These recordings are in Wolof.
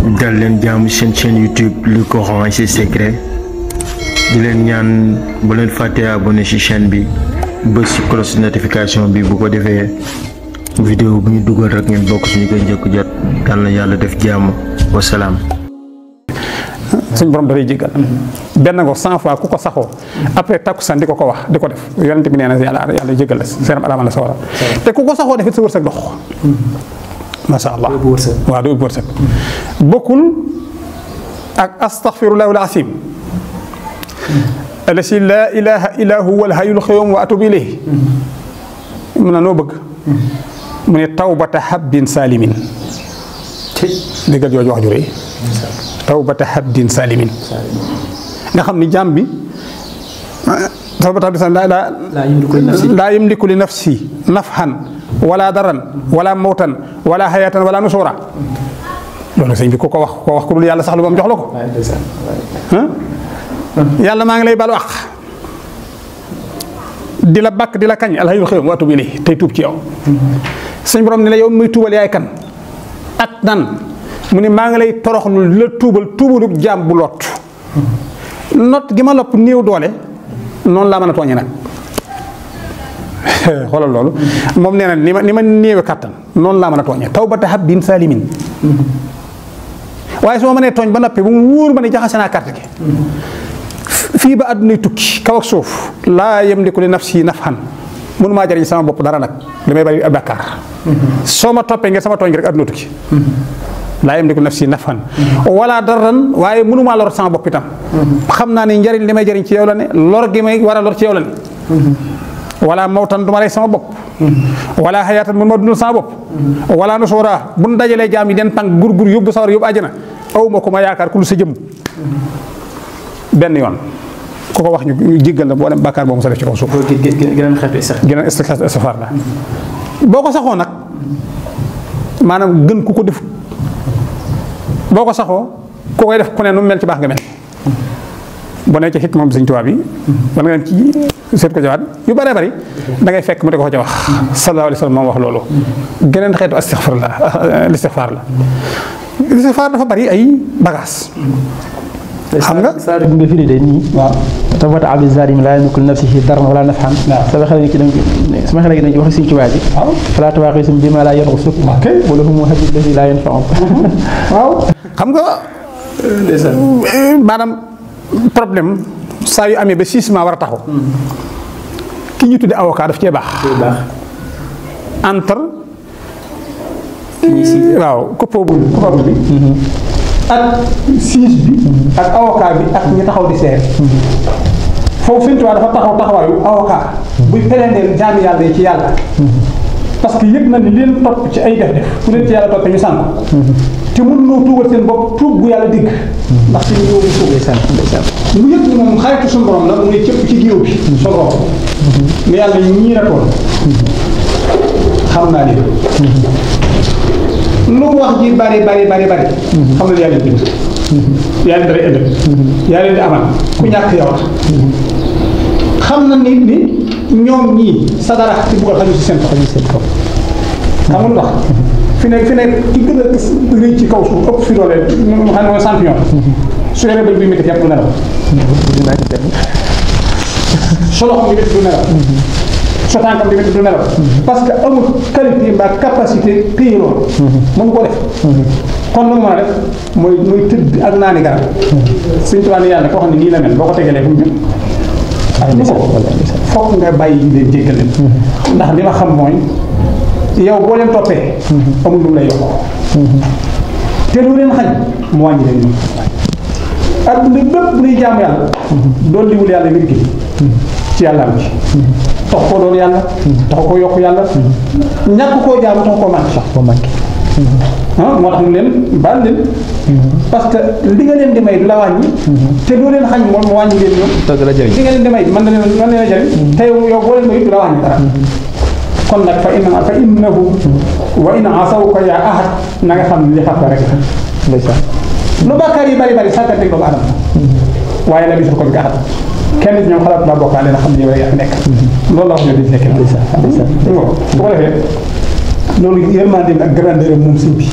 dal leen jaamu seen chaîne YouTube Le Coran et ses secrets di leen ñaan bu leen fàtte abonné ci chaîne bi bës ci cloche de notification bi bu ko defee vidéo bu ñu dugal rek ngeen bokk suñu koy njëkk jot yal na yàlla def jàmm wasalaam. suñ borom dafay jéggal benn ngo 100 fois ku ko saxoo après takkusaan di ko wax di ko def yonent bi nee na yàlla jéggal la seeram alaama la sa wara te ku ko saxoo def it sa wërsëg dox masha Allah waaw du wërsëg bokkul ak astaghfirullah al-azim allasi la ilaha illa huwa al-hayyul qayyum wa atubu ilayhi mu ne noo bëgg mu ne tawbata habbin salimin déggal jooju wax ju rëy tawbata habbin salimin nga xam ni jaam bi tawbata habbin salimin laa yamliku li nafsi nafhan wala daran wala mawtan wala hayatan wala nusura loolu sëñ bi ku ko wax ku dul yàlla sax lu moom jox la ko yàlla maa ngi lay balu àq di la bàkk di la kañ alhayyul qayyum wa atubu ilayhi tey tuub ci yow sëñ borom ni la yow muy tuubal yaay kan at nan mu ne maa ngi lay toroxlu di la tuubalub jaam bu lot not gi ma lopp néew doole noonu laa mën a tooñe nag xoolal loolu moom nee na ni ma néewe kàttan noonu laa mën a tooñe tawbata habbin salimin waaye su ma mënee tooñ ba noppi bu mu wóor ma ne jaxase naa carte gi fii ba àddunay tukki kaw ak suuf laa yamliku li nafsi nafhan mënu maa jariñ sama bopp dara nag li may bari ab bàkkaar soo ma toppee ngeen sama tooñ gi rek àdduna tukki laa yamliku nafsi nafhan wala darran waaye mënu maa lor sama bopp itam xam naa ni njariñ li may jariñ ci yow la ne lor gi may war a lor ci yow la ne wala mawtan du ma rey sama bopp wala xayaatan mënu ma dundal sama bopp wala nusuura bu nu dajalee jaam yi den tànk gur yóbbu sawar yóbbu àjjana aw ma ko ma yaakaar ku lu sa jëm benn yoon ku ko wax ñu jéggal la boolem bàkkaar boobu sa def ci kaw suuf. geneen istighfar la boo ko saxoo nag maanaam gën ku ko def boo ko saxoo ku koy def ku ne nu mel ci baax nga mel bu ne ci xikma moom Sëñ Tuubaa bi wala nga ci seet ko jawaat yu bëree bëri da ngay fekk mu di ko ca wax sallallahu alayhi wa sallam moom wax loolu geneen xeetu istighfar la dafa bëri ay bagages xam nga saa nga firi de nii waaw tawbata abdi zalim laa yamliku li nafsihi darran wala naf'an sama xel gi dañ ci wax Sëñ Tuubaa ji falaa tuwaaxisum bimaa laa yanfa'uk wa lahum habbun lazii laa yanfa'uk waaw xam nga maanaam problème saa yu amee ba 6 mois war a taxaw ki ñu tudde avocat daf cee baax entre waaw coppoo bi ak siis bi ak avocat bi ak ñi taxaw di seet foofu Sëñ Tuubaa dafa taxawaayu avocat buy pelendeel jaami yàlla yi ci yàlla parce que yëg na ni leen topp ci ay def-def fu leen ci yàlla toppee ñu sànk te mën noo tuubal seen bopp tuub bu yàlla digg ndax si ñëw bu tuub mu yëg ni moom xaritu suñu borom la mu ngi cëpp ci géew bi suñu borom mais yàlla ñii na toon xam naa leen lu wax ji bari xam na yàlla bind yàlla dara ëllëg yàlla di amal ku ñàkk yow la xam na ni ñoom ñii sa dara ci buggal xaju si seen kaw xam nga lu tax fi nekk ki gën a rëy ci kaw suuf ëpp fi doole mu xam ne mooy champion su yore bëj bi métti yàpp du nelaw so loxo bi métti du nelaw so tànkam bi métti du nelaw parce que amul qualité mbaa capacité téye loolu mënu ko def kon lu mu mën a def mooy tëdd ak naani garab Sëñ Tuubaa ni yàlla koo xam ne nii la mel boo ko tegalee fu mu jëm foog nga bàyyi ñu leen jéggal leen ndax li ma xam mooy yow boo leen toppee amul lu mu lay yokk te lu leen xañ mu wàññi leen ñoom adduna bépp luy jaamu yàlla doon liwul yàlla ngir gi ci yàlla am ci tax koo doon yàlla tax koo yokk yàlla ñàkk koo jaamu tax koo manqué moo tax mu leen baal leen parce que li nga leen di may du la wàññi te doo leen xañ moom mu wàññi leen ñoom li nga leen di may mën na leen a jëriñ te yow boo leen may du la wàññi dara kon nag fa innahu wa in asawka yaa ahad na nga xam ne li xat rek lu bàkkaar yi bari sàggante doomu aadama waaye la bisul ko bi gaxat kenn ci ñoom xalaat laa bokkaale na xam ne yow yaa fi nekk loolu la wax ñoo di nekk bu ko defee loolu yërmande ak grandeur moom sëñ bi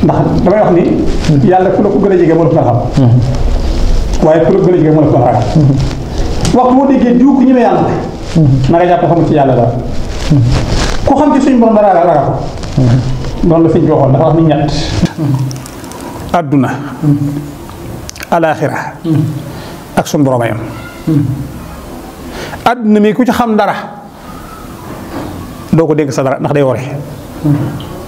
ndax damay wax ni yàlla ku la ko gën a jege moo la ko gën a xam waaye ku la ko gën a jege moo la ko gën a ragal waxtu moo déggee diw ku ñëwee yàlla na nga jàpp xamul ci yàlla dara ku xam ci suñu borom dara ragal ko noonu la sëñ bi waxoon dafa wax ni ñett àdduna alaaxira ak suñu borom a yam àdduna mi ku ci xam dara doo ko dégg sa dara ndax day wore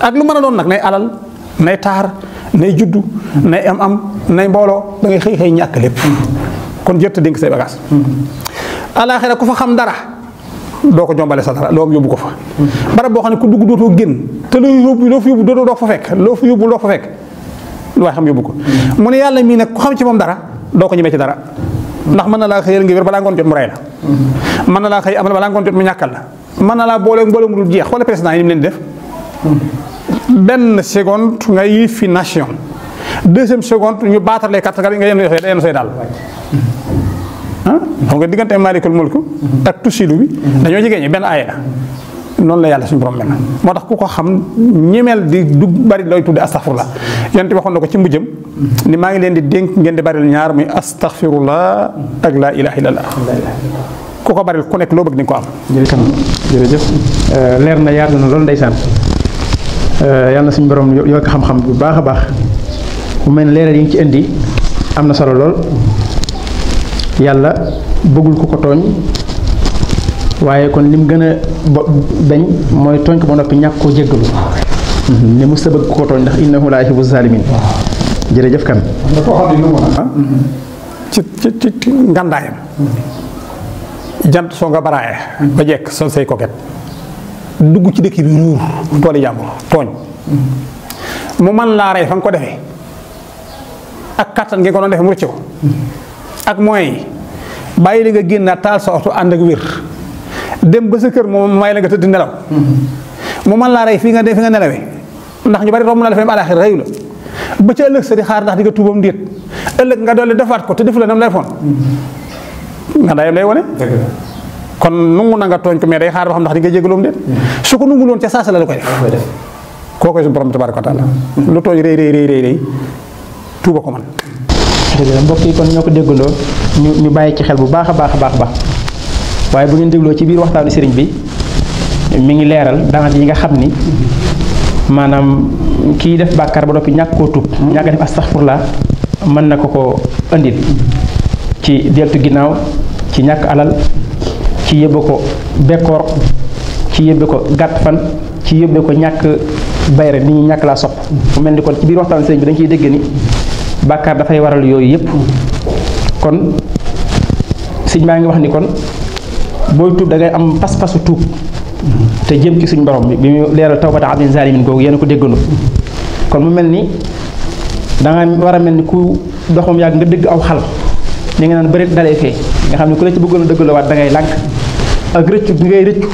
ak lu mën a doon nag nay alal nay taar nay juddu nay am nay mbooloo da ngay xëy ñàkk lépp kon jërta dénk say bagaas alaaxira ku fa xam dara doo ko jombale sa dara loo am yóbbu ko fa barab boo xam ne ku dugg dootoo génn te loo fi yóbbu doo fa fekk loo fi yóbbu doo fa fekk lu waaye xam yóbbu ko mu ne yàlla mii nag ku xam ci moom dara doo ko ñemee ci dara ndax mën na laa xëyal nga wér balaa ngoon jot mu rey la mën na laa xëy amal balaa ngoon jot mu ñàkkal la mën na laa boole mu dul jeex wala président yi ni mu leen def benn seconde nga yilif fi nation deuxième seconde ñu baatalee carte nga yenn say daal xam nga diggante maalikul mulk ak tusilu bi dañoo jigéen ñi benn aaya la noonu la yàlla suñu borom mel moo tax ku ko xam ñemeel di du bari looy tudde astaghfirullah yonent waxoon na ko ci mujjëm ni maa ngi leen di dénk ngeen di baril ñaar muy astaghfirullah ak laa ilaha illallah ku ko baril ku nekk loo bëgg di nga ko am. jërëjëf leer na yaatu na loolu ndeysaan yàlla na suñu borom yokk xam-xam bu baax a baax bu mel ne leeral yi nga ci indi am na solo lool yàlla bëggul ku ko tooñ waaye kon lim gën a bañ mooy tooñ ko ba noppi ñàkk koo jéggalu ni mu sa bëgg ku ko tooñ ndax innahu laa yuhibbu zalimin jërëjëf kan ci ngandaayam jant soo nga baraaye ba jekk sol say koket dugg ci dëkk bi ruur tooli jàmbur tooñ mu man laa rey fa nga ko defee ak kattan ngeen ko doon defee mu rëcc ko ak moyens yi bàyyi li nga génnaat taal sa oto ànd ak wér dem ba sa kër moom may la nga tëdd nelaw mu man laa rey fi nga nelawee ndax ñu bari romb na la fa dem alaaxira reyu la ba ca ëllëg sa di xaar ndax di nga tuubam ndéet ëllëg nga dolli defaat ko te defu la nam lay foon nga dayam lay wone kon nungu na nga tooñ ko mais day xaar ba xam ndax di nga jégaloom déet su ko nungu loon ca saasa la la koy def koo koy su borom tabaaraka wa taala lu tooñ rëy tuuba ko man mbokk yi kon ñoo ko déggandoo ñu bàyyi ci xel bu baax a baax waaye bu ngeen dégloo ci biir waxtaanu sëriñ bi mi ngi leeral danger yi nga xam ni maanaam kii def bàkkaar ba noppi ñàkk koo tuub ñàkk a def astaghfirullah mën na ko andil ci deltu ginnaaw ci ñàkk alal ci yóbbe ko bekkoor ci yóbbe ko gàtt fan ci yóbbe ko ñàkk bayre nit ñi ñàkk laa sopp mu mel ni kon ci biir waxtaanu sëriñ bi dañ ciy dégg ni bàkkaar dafay waral yooyu yëpp kon sëñ maa ngi wax ni kon booy tuub da ngay am pas-pasu tuub te jëm ci suñ borom bi mu leeral tawbata abdin zalimin googu yéen a ko déggandoo kon mu mel ni da nga war a mel ni ku doxam yàgg nga dëgg aw xal li nga naan bëri dalee fee nga xam ne ku la ci bëggoon a dëgg la waat da ngay lànk ak rëccu bi ngay rëccu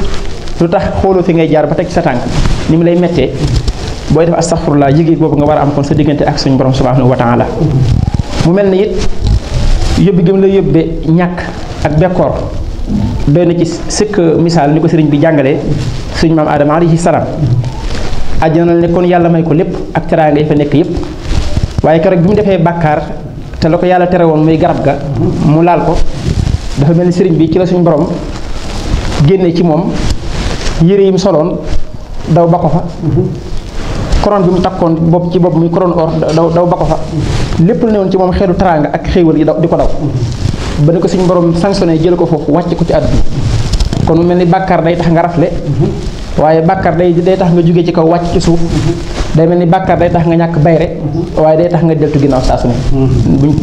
lu tax xooloo fi ngay jaar ba teg ci sa tànk ni mu lay mettee booy def astaghfirullah yëg-yëg boobu nga war a am kon sa diggante ak suñu borom subhanahu wa taala mu mel ni it yóbbi gëm la yóbbee ñàkk ak bekkoor doy na ci sëkk misaal ni ko sëriñ bi jàngalee suñu maam Adama alayhi salaam àjjana ne kon yàlla may ko lépp ak teraanga yi fa nekk yépp waaye keroog bi mu defee bàkkaar te la ko yàlla tere woon muy garab ga mu laal ko dafa mel ni sëriñ bi ci la suñu borom génne ci moom yére yi mu soloon daw ba ko fa couronne bi mu takkoon bopp ci bopp muy couronne or daw ba ko fa lépp lu newoon ci moom xeetu teraanga ak xéewal yi daw di ko daw ba ni ko suñu borom sanctionné jël ko foofu wàcc ko ci àdduna kon mu mel ni bàkkaar day tax nga rafle waaye bàkkaar day tax nga jóge ci kaw wàcc ci suuf day mel ni bàkkaar day tax nga ñàkk bayre waaye day tax nga deltu ginnaaw saa su ne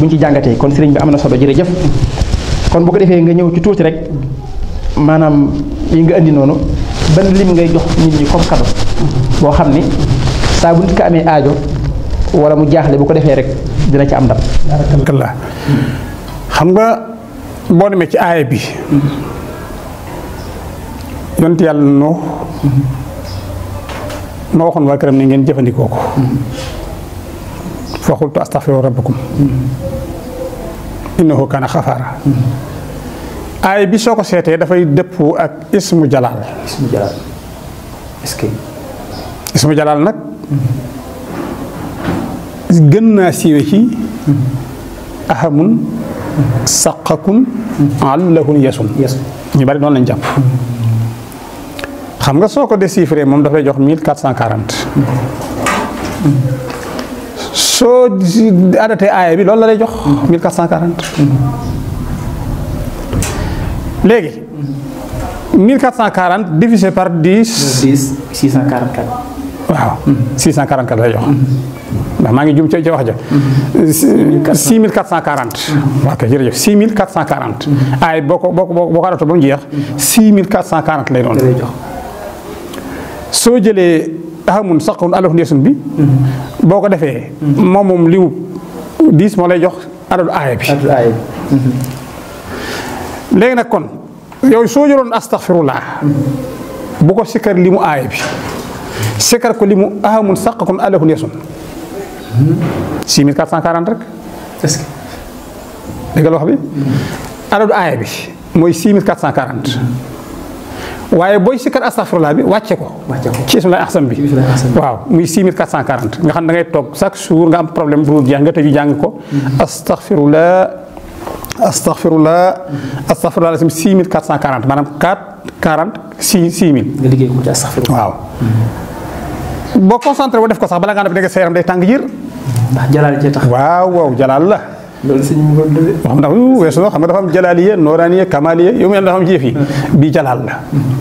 buñ ci jàngatee kon sëriñ bi am na solo jërëjëf kon bu ko defee nga ñëw ci tuuti rek maanaam yi nga indi noonu ban lim ngay jox nit ñi comme cadeau boo xam ni saa bu nit ko amee aajo wala mu jaaxle bu ko defee rek dina ci am ndam. barakallah xam nga boo demee ci aaya bi yonent yàlla noo waxoon waa këram ne ngeen jëfandikoo ko fa qultu astaghfiru rabbakum innahu kaana xafaara aaya bi soo ko seetee dafay dëppoo ak ismu jalaal est-ce que ismu jalaal nag gën naa siiwe ci ahamun saqakun allahun yesun ñu bari noonu lañ jàpp xam nga soo ko déchiffré moom dafay jox 1440 soo adatee aaya bi loolu la lay jox 1440 léegi 1440 divisé par 10 644 waaw 644 lay jox ndax maa ngi jum ca wax ja 6440 waaw kay jërëjëf 6440 aay boo ko adatoo ba mu jeex 6440 lay doon soo jëlee ahamun saqun alaf ndeesun bi boo ko defee moom limu 10 moo lay jox adadu aaya bi léegi nag kon yow soo jëloon astaghfirullah bu ko sikkar limu aaya bi sikkar ko limu ahamun saqun alaf ndeesun 6440 rek est-ce que dégg nga wax bi adadu aaya bi mooy 6440 waaye booy sikkar astaghfirullah bi wàcce ko ci ismulaay ahsam bi waaw muy 6440 nga xam da ngay toog chaque jour nga am problème bu jeex nga tëju jàng ko astaghfirullah 6440 maanaam 6000 nga liggéey ko ci astaghfirullah waaw boo concentré bu def ko sax bala ngaa def dégg sa yaram day tàng jër ndax jalaal ci tax waaw jalaal la loolu sëñ bi ko dëgg wax ndax weesu xam nga dafa am jalaaliya nooraaniya kamaaliya yow mel dafa am ci yëf yi bii jalaal la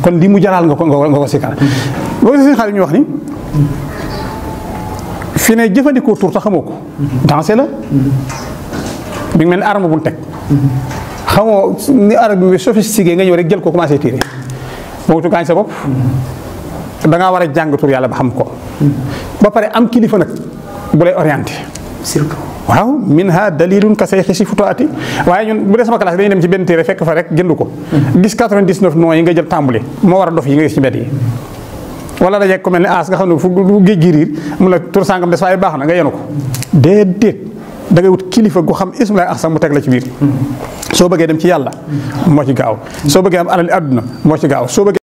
kon lii mu jalaal nga ko sikkar boo gisee xaalis ñu wax ni fi ne jëfandikoo tur te xamoo ko dansé la bi nga mel ni arme bu teg xamoo ni arme bi sophistiqué nga ñëw rek jël ko commencé tirer moo tu gaañ sa bopp da ngaa war a jàng tur yàlla ba xam ko ba pare am kilifa nag bu lay orienté surtout waaw minha dalilun ka say xisi futuati waaye ñun bu dee sama classe dañuy dem ci benn téere fekk fa rek jënd ko gis 99 noms yi nga jël tàmbali moo war a dof yi nga gis ci mbedd yi wala dajeeg ko mel ni as nga xam ne fu géej gi riir mu la tur sàngam des waaye baax na nga yenu ko déedéet da ngay wut kilifa gu xam ismulaay ahsam mu teg la ci biir soo bëggee dem ci yàlla moo ci gaaw soo bëggee am alali àdduna moo ci gaaw soo bëggee